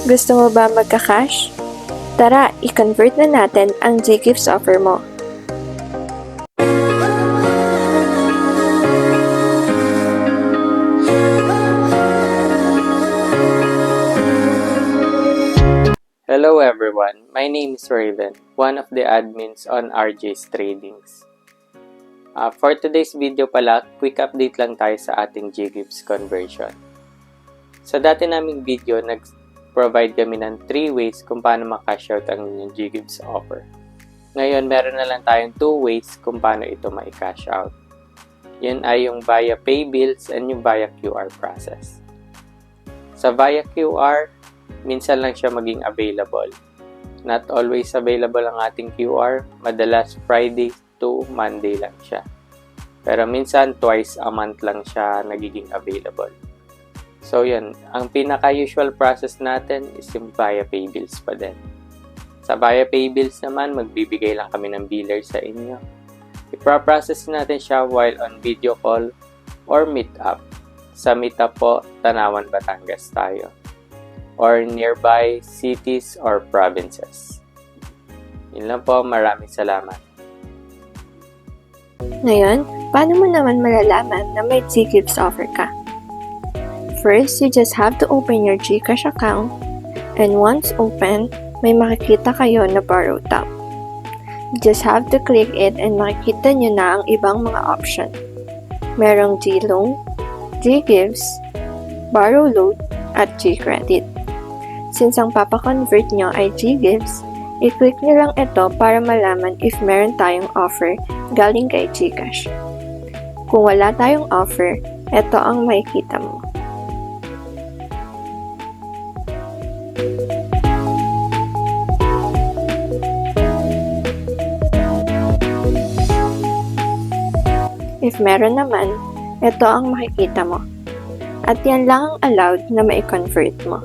Gusto mo ba magka-cash? Tara, i-convert na natin ang Ggifts offer mo. Hello everyone, my name is Raven, one of the admins on RJ's Tradings. For today's video pala, quick update lang tayo sa ating Ggifts conversion. Sa dati naming video, nag-provide kami ng 3 ways kung paano ma-cash out ang inyong Ggifts offer. Ngayon, meron na lang tayong 2 ways kung paano ito ma-cash out. Yun ay yung via pay bills and yung via QR process. Sa via QR, minsan lang siya maging available. Not always available ang ating QR. Madalas Friday to Monday lang siya. Pero minsan twice a month lang siya nagiging available. So yun, ang pinaka-usual process natin is yung via pay bills pa din. Sa via pay bills naman, magbibigay lang kami ng biller sa inyo. Ipa-process natin siya while on video call or meet up. Sa meet up po, Tanawan, Batangas tayo, or nearby cities or provinces. Yun lang po, maraming salamat. Ngayon, paano mo naman malalaman na may Ggifts offer ka? First, you just have to open your Gcash account, and once open, may makikita kayo na Borrow tab. You just have to click it and makikita nyo na ang ibang mga option. Merong G-Loan, Ggifts, Borrow Load, at G-Credit. Since ang papakonvert nyo ay Ggifts, i-click nyo lang ito para malaman if meron tayong offer galing kay Gcash. Kung wala tayong offer, ito ang makikita mo. If meron naman, ito ang makikita mo. At yan lang ang allowed na ma-convert mo.